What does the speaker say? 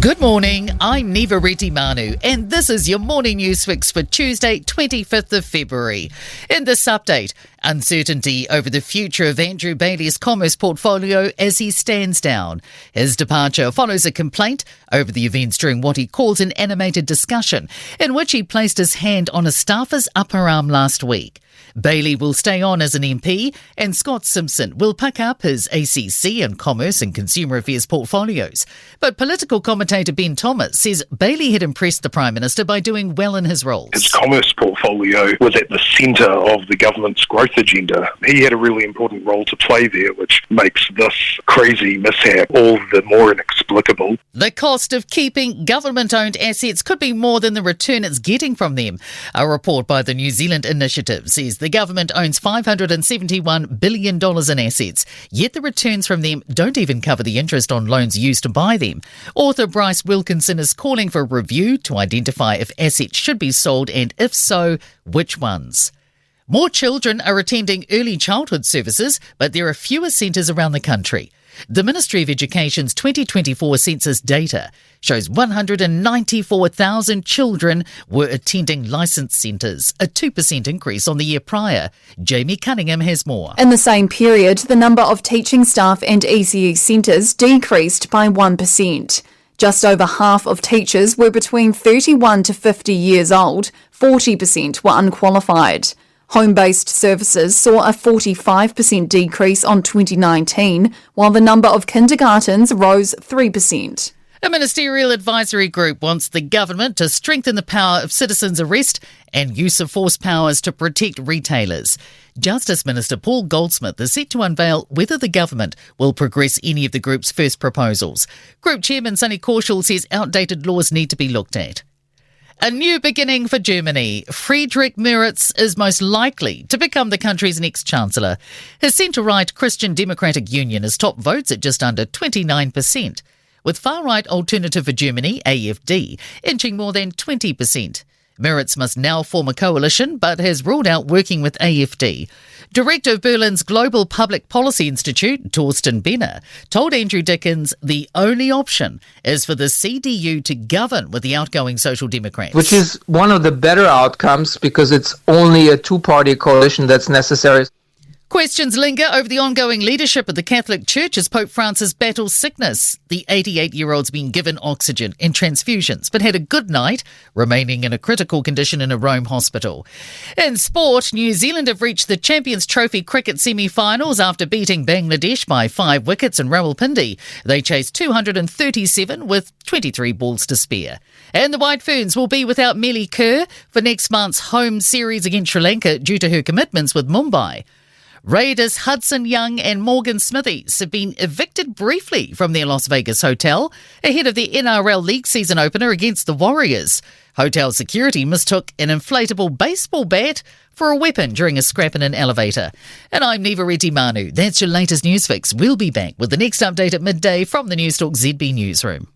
Good morning, I'm Neva Manu, and this is your morning news fix for Tuesday, 25th of February. In this update, uncertainty over the future of Andrew Bailey's commerce portfolio as he stands down. His departure follows a complaint over the events during what he calls an animated discussion, in which he placed his hand on a staffer's upper arm last week. Bailey will stay on as an MP, and Scott Simpson will pick up his ACC and Commerce and Consumer Affairs portfolios. But political commentator Ben Thomas says Bailey had impressed the Prime Minister by doing well in his roles. His commerce portfolio was at the centre of the government's growth agenda. He had a really important role to play there, which makes this crazy mishap all the more inexplicable. The cost of keeping government-owned assets could be more than the return it's getting from them. A report by the New Zealand Initiative says the government owns $571 billion in assets, yet the returns from them don't even cover the interest on loans used to buy them. Author Bryce Wilkinson is calling for a review to identify if assets should be sold and, if so, which ones. More children are attending early childhood services, but there are fewer centres around the country. The Ministry of Education's 2024 census data shows 194,000 children were attending licensed centres, a 2% increase on the year prior. Jamie Cunningham has more. In the same period, the number of teaching staff and ECE centres decreased by 1%. Just over half of teachers were between 31 to 50 years old, 40% were unqualified. Home-based services saw a 45% decrease on 2019, while the number of kindergartens rose 3%. A ministerial advisory group wants the government to strengthen the power of citizens' arrest and use of force powers to protect retailers. Justice Minister Paul Goldsmith is set to unveil whether the government will progress any of the group's first proposals. Group Chairman Sonny Korschel says outdated laws need to be looked at. A new beginning for Germany. Friedrich Merz is most likely to become the country's next chancellor. His centre-right Christian Democratic Union has topped votes at just under 29%, with far-right Alternative for Germany, AfD, inching more than 20%. Merz must now form a coalition, but has ruled out working with AfD. Director of Berlin's Global Public Policy Institute, Torsten Benner, told Andrew Dickens the only option is for the CDU to govern with the outgoing Social Democrats. Which is one of the better outcomes because it's only a two-party coalition that's necessary. Questions linger over the ongoing leadership of the Catholic Church as Pope Francis battles sickness. The 88-year-old's been given oxygen and transfusions, but had a good night, remaining in a critical condition in a Rome hospital. In sport, New Zealand have reached the Champions Trophy cricket semi-finals after beating Bangladesh by 5 wickets in Rawalpindi. They chased 237 with 23 balls to spare. And the White Ferns will be without Melly Kerr for next month's home series against Sri Lanka due to her commitments with Mumbai. Raiders Hudson Young and Morgan Smithies have been evicted briefly from their Las Vegas hotel ahead of the NRL League season opener against the Warriors. Hotel security mistook an inflatable baseball bat for a weapon during a scrap in an elevator. And I'm Neva Manu. That's your latest news fix. We'll be back with the next update at midday from the Newstalk ZB newsroom.